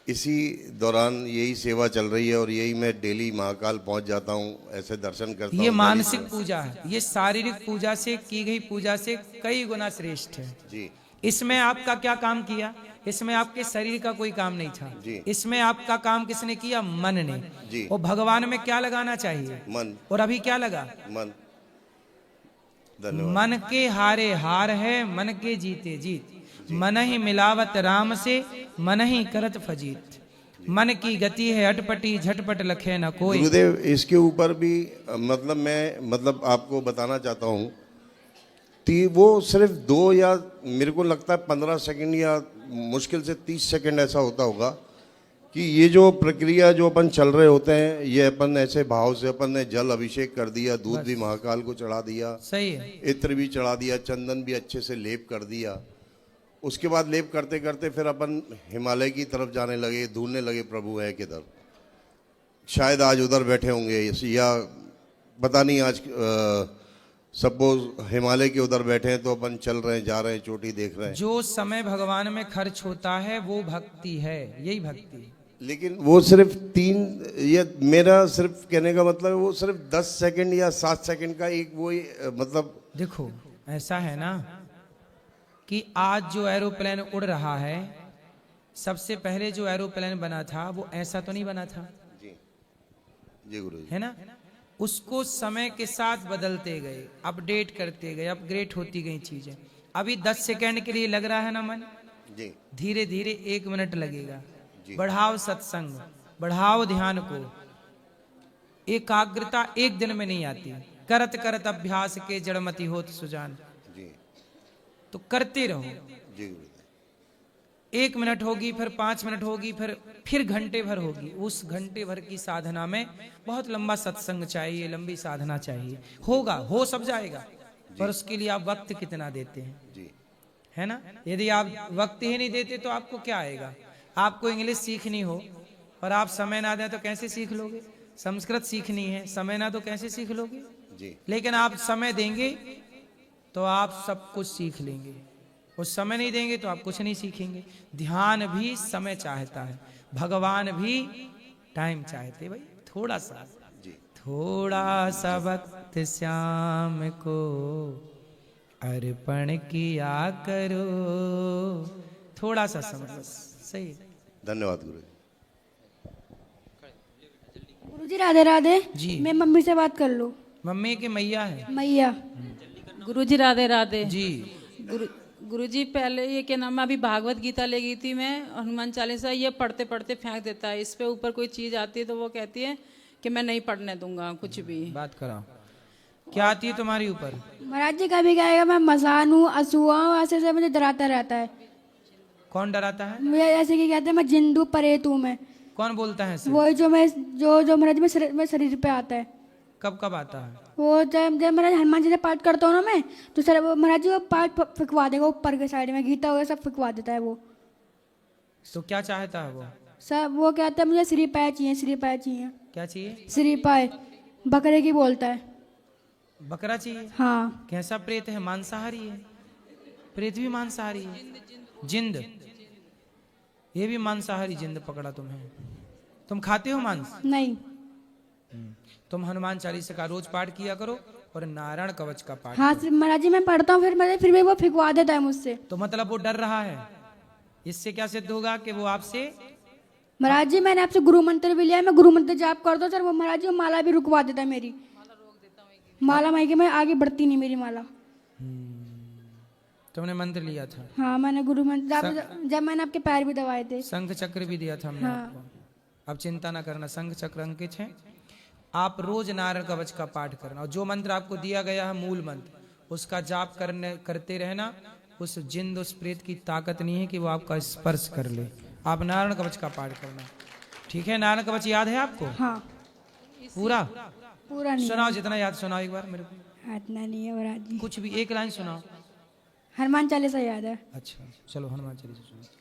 इसी दौरान यही सेवा चल रही है और यही मैं डेली महाकाल पहुंच जाता हूं, ऐसे दर्शन करता हूं। ये मानसिक पूजा है, ये शारीरिक पूजा से की गई पूजा से कई गुना श्रेष्ठ है जी। इसमें आपका क्या काम किया? इसमें आपके शरीर का कोई काम नहीं था जी। इसमें आपका काम किसने किया? मन ने जी। और भगवान में क्या लगाना चाहिए? मन। और अभी क्या लगा? मन। धन्यवाद। मन के हारे हार है, मन के जीते जीत। मन ही मिलावत राम से, मन ही करत फजीत। मन की गति है अटपटी, झटपट लखे न कोई। गुरुदेव इसके ऊपर भी मैं आपको बताना चाहता हूँ कि वो सिर्फ 2 या मेरे को लगता है 15 सेकंड या मुश्किल से 30 सेकंड ऐसा होता होगा कि ये जो प्रक्रिया जो अपन चल रहे होते हैं, ये अपन ऐसे भाव से अपन ने जल अभिषेक कर दिया, दूध भी महाकाल को चढ़ा दिया, सही है, इत्र भी चढ़ा दिया, चंदन भी अच्छे से लेप कर दिया। उसके बाद लेप करते करते फिर अपन हिमालय की तरफ जाने लगे, ढूंढने लगे प्रभु है किधर। शायद आज उधर बैठे होंगे या पता नहीं, आज सपोज हिमालय के उधर बैठे हैं तो अपन चल रहे हैं, जा रहे हैं, चोटी देख रहे हैं। जो समय भगवान में खर्च होता है वो भक्ति है, यही भक्ति है। लेकिन वो सिर्फ 3, ये मेरा सिर्फ कहने का मतलब वो सिर्फ 10 सेकंड या 7 सेकंड का एक वो मतलब। देखो ऐसा है ना कि आज जो एरोप्लेन उड़ रहा है, सबसे पहले जो एरोप्लेन बना था वो ऐसा तो नहीं बना था जी जी गुरुजी, है ना। उसको समय के साथ बदलते गए, अपडेट करते गए, अपग्रेड होती गई चीजें। अभी 10 सेकंड के लिए लग रहा है ना मन, जी धीरे धीरे 1 मिनट लगेगा। बढ़ाओ सत्संग, बढ़ाओ ध्यान को। एकाग्रता एक दिन में नहीं आती, करत करत अभ्यास के जड़मति होत सुजान। जी तो करते रहो। जी गुरुजी। 1 मिनट होगी, फिर 5 मिनट होगी, फिर घंटे भर होगी। उस घंटे भर की साधना में बहुत लंबा सत्संग चाहिए, लंबी साधना चाहिए। होगा, हो सब जाएगा, पर उसके लिए आप वक्त कितना देते हैं, जी है ना। यदि आप वक्त ही नहीं देते तो आपको क्या आएगा? आपको इंग्लिश सीखनी हो और आप समय ना दें तो कैसे सीख लोगे? संस्कृत सीखनी है, समय ना तो कैसे सीख लोगे? जी। लेकिन आप समय देंगे तो आप सब कुछ सीख लेंगे। उस समय नहीं देंगे तो आप कुछ नहीं सीखेंगे। ध्यान भी समय चाहता है, भगवान भी टाइम चाहते भाई। थोड़ा सा थोड़ा सा वक्त श्याम को अर्पण किया करो, थोड़ा सा समय बस। सही। धन्यवाद गुरु जी। गुरुजी राधे राधे जी। मैं मम्मी से बात कर लूं। मम्मी के मैया है मैया गुरुजी राधे राधे। जी। गुरुजी पहले ये क्या नाम है, अभी भागवत गीता ले गई थी मैं, हनुमान चालीसा, ये पढ़ते पढ़ते फेंक देता है। इस पे ऊपर कोई चीज आती है तो वो कहती है कि मैं नहीं पढ़ने दूंगा कुछ भी। बात कराओ, क्या आती है तुम्हारी ऊपर? महाराज जी कभी कहेगा मैं मसान हूँ, असूआ हूँ, ऐसे ऐसे मुझे डराता रहता है। कौन डराता है? मुझे ऐसे कि कहते हैं मैं जिंदू परेत हूँ मैं। कौन बोलता है ऐसे? वही जो मैं जो महाराज में शरीर पे आता है। कब कब आता है? वो जब जब महाराज हनुमान जी से पाठ करता हूँ ना मैं, तो सर वो महाराज जी वो पाठ फिकवा देगा ऊपर के साइड में, गीता वगैरह सब फिकवा देता है वो। तो क्या चाहता है वो? सब वो कहता है मुझे श्री पाए चाहिए, श्री पाए चाहिए। क्या चाहिए? श्री पाए बकरे की बोलता है। बकरा चाहिए? हाँ। कैसा प्रेत है? मांसाहारी है? प्रेत भी मांसाहारी है? जिंद, ये भी मांसाहारी जिंद पकड़ा तुम्हें। तुम खाते हो मांस? नहीं। तुम हनुमान चालीसा का रोज पाठ किया करो और नारायण कवच का पाठ हाँ करो। महाराज जी मैं पढ़ता हूँ, फिर भी वो फिकवा देता है मुझसे। तो मतलब वो डर रहा है। इससे क्या सिद्ध होगा कि वो आपसे? महाराज जी मैंने आपसे गुरु मंत्र भी लिया है, मैं गुरु मंत्र जाप कर दो सर, वो महाराज जी वो माला भी रुकवा देता है मेरी। माला माई के मैं आगे बढ़ती नहीं मेरी माला। तुमने मंत्र लिया था? हाँ मैंने गुरु मंत्र जब मैंने आपके पैर भी दबाए थे। शंख चक्र भी दिया था हमने आपको। अब चिंता ना करना, शंख चक्र अंकित है। आप रोज नारायण कवच का पाठ करना और जो मंत्र आपको दिया गया है मूल मंत्र, उसका जाप करते रहना। उस जिंद उस प्रेत की ताकत नहीं है कि वो आपका स्पर्श कर ले। आप नारायण कवच का पाठ करना, ठीक है? नारायण कवच याद है आपको? हाँ। पूरा पूरा नहीं सुनाओ, जितना याद सुनाओ एक बार मेरे को। इतना नहीं है महाराज जी। कुछ भी एक लाइन सुनाओ। हनुमान चालीसा याद है। अच्छा चलो हनुमान चालीसा सुनाओ।